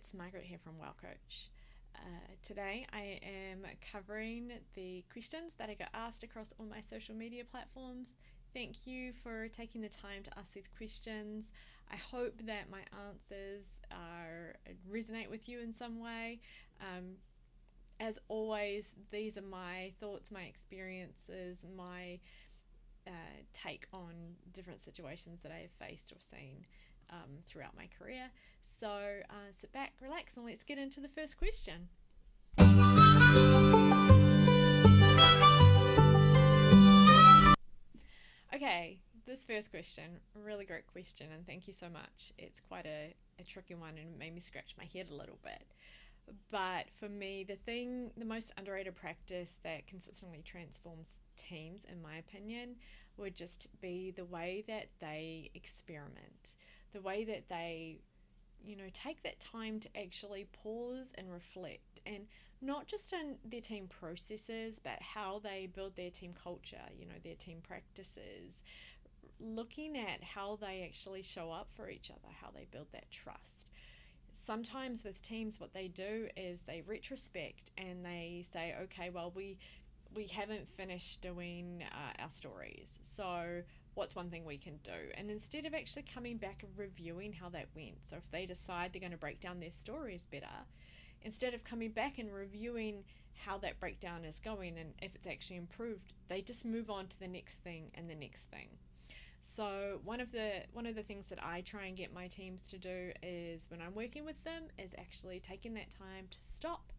it's Margaret here from Well Coach. Today I am covering the questions that I got asked across all my social media platforms. Thank you for taking the time to ask these questions. I hope that my answers resonate with you in some way. As always, these are my thoughts, my experiences, my take on different situations that I have faced or seen throughout my career. So sit back, relax, and let's get into the first question. Okay, this first question, really great question, and thank you so much. It's quite a tricky one and it made me scratch my head a little bit. But for me, the most underrated practice that consistently transforms teams, in my opinion, would just be the way that they experiment, the way that they, take that time to actually pause and reflect, and not just on their team processes, but how they build their team culture, their team practices, looking at how they actually show up for each other, how they build that trust. Sometimes with teams, what they do is they retrospect and they say, okay, well, we haven't finished doing our stories, so what's one thing we can do? And instead of actually coming back and reviewing how that went, so if they decide they're going to break down their stories better, instead of coming back and reviewing how that breakdown is going and if it's actually improved, they just move on to the next thing and the next thing. So one of the things that I try and get my teams to do is, when I'm working with them, is actually taking that time to stop,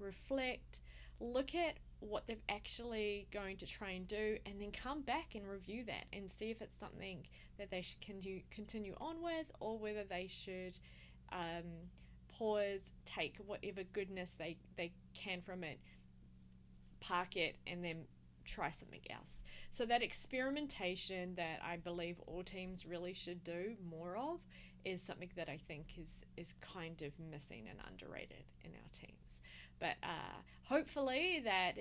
reflect, look at what they're actually going to try and do, and then come back and review that and see if it's something that they should continue on with, or whether they should pause, take whatever goodness they can from it, park it, and then try something else. So that experimentation that I believe all teams really should do more of is something that I think is kind of missing and underrated in our teams. But hopefully that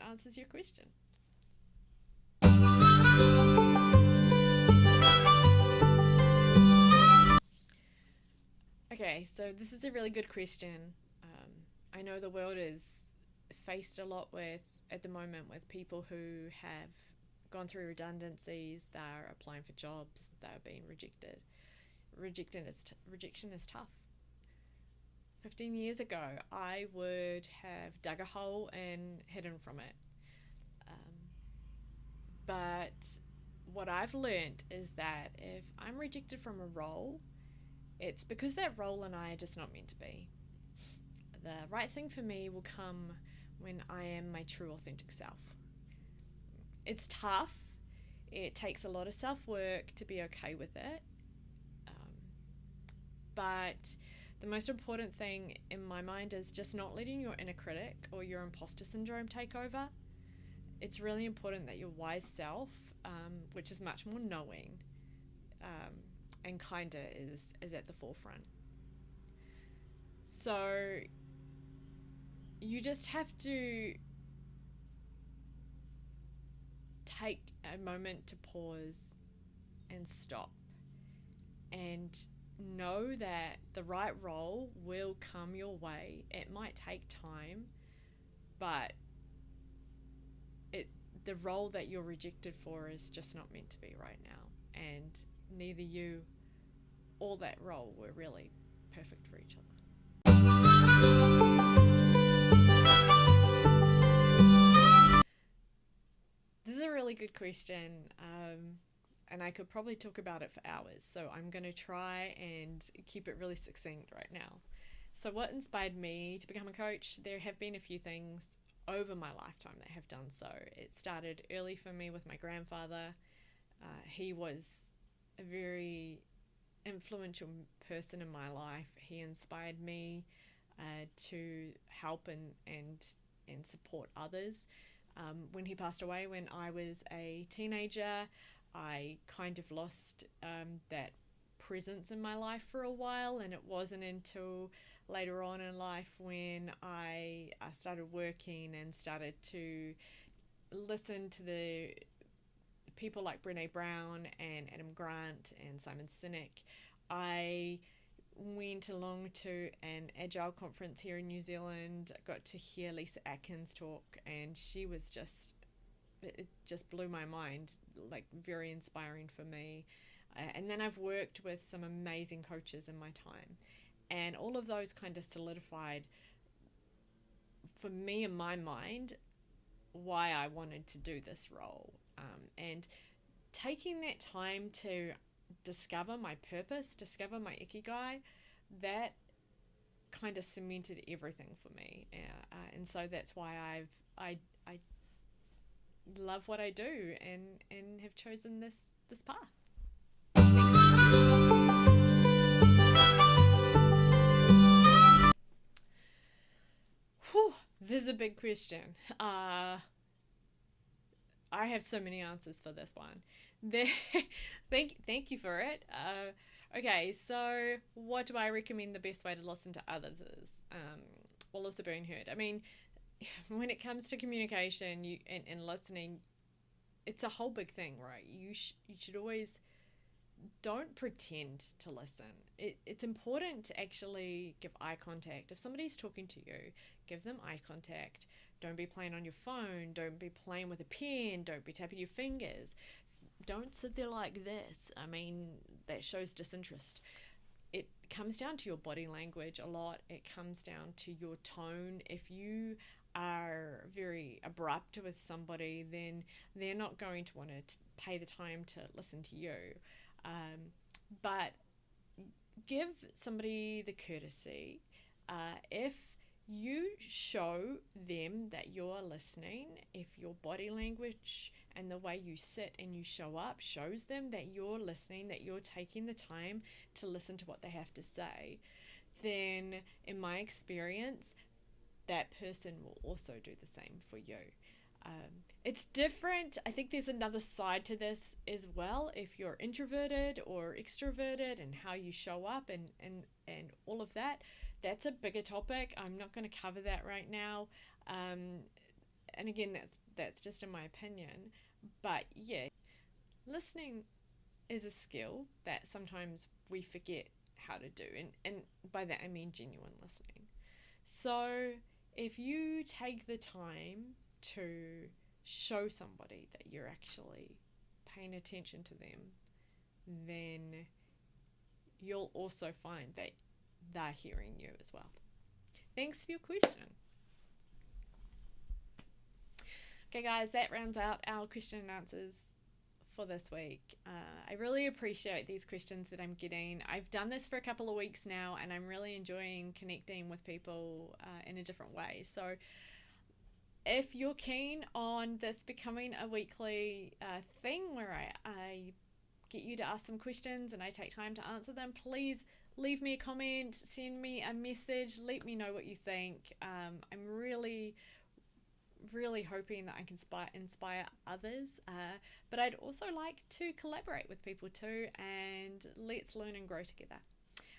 answers your question. Okay, so this is a really good question. I know the world is faced a lot with, at the moment, with people who have gone through redundancies, they're applying for jobs, they're being rejected. Rejection is tough. 15 years ago, I would have dug a hole and hidden from it. But what I've learned is that if I'm rejected from a role, it's because that role and I are just not meant to be. The right thing for me will come when I am my true, authentic self. It's tough. It takes a lot of self-work to be okay with it. But the most important thing in my mind is just not letting your inner critic or your imposter syndrome take over. It's really important that your wise self, which is much more knowing and kinder, is at the forefront. So you just have to take a moment to pause and stop and know that the right role will come your way. It might take time, but the role that you're rejected for is just not meant to be right now, and neither you or that role were really perfect for each other. This is a really good question, and I could probably talk about it for hours, so I'm going to try and keep it really succinct right now. So what inspired me to become a coach? There have been a few things over my lifetime that have done so. It started early for me with my grandfather. He was a very influential person in my life. He inspired me to help and support others. When he passed away when I was a teenager, I kind of lost that presence in my life for a while, and it wasn't until later on in life when I started working and started to listen to the people like Brené Brown and Adam Grant and Simon Sinek, I went along to an agile conference here in New Zealand. I got to hear Lisa Atkins talk, and she was just, it just blew my mind, like very inspiring for me. And then I've worked with some amazing coaches in my time, and all of those kind of solidified for me in my mind why I wanted to do this role. And taking that time to discover my purpose, discover my ikigai, that kind of cemented everything for me. And so that's why I love what I do, and have chosen this path. Whew, this is a big question. I have so many answers for this one. Thank you for it. Okay, so what do I recommend the best way to listen to others is? While also being heard. I mean, when it comes to communication and listening, it's a whole big thing, right? You should always, don't pretend to listen. It's important to actually give eye contact. If somebody's talking to you, give them eye contact. Don't be playing on your phone. Don't be playing with a pen. Don't be tapping your fingers. Don't sit there like this. I mean, that shows disinterest. It comes down to your body language a lot. It comes down to your tone. If you are very abrupt with somebody, then they're not going to want to pay the time to listen to you. But give somebody the courtesy. If you show them that you're listening, if your body language and the way you sit and you show up shows them that you're listening, that you're taking the time to listen to what they have to say, then in my experience, that person will also do the same for you. It's different. I think there's another side to this as well. If you're introverted or extroverted, and how you show up and all of that, that's a bigger topic. I'm not going to cover that right now. And again, that's just in my opinion. But yeah, listening is a skill that sometimes we forget how to do. And by that I mean genuine listening. So if you take the time to show somebody that you're actually paying attention to them, then you'll also find that they're hearing you as well. Thanks for your question. Okay, guys, that rounds out our question and answers for this week. I really appreciate these questions that I'm getting. I've done this for a couple of weeks now, and I'm really enjoying connecting with people in a different way. So if you're keen on this becoming a weekly thing where I get you to ask some questions and I take time to answer them, please leave me a comment, send me a message, let me know what you think. I'm really hoping that I can inspire others, but I'd also like to collaborate with people too, and let's learn and grow together.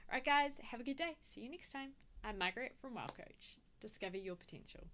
Alright guys, have a good day. See you next time. I'm Margaret from Wild Coach. Discover your potential.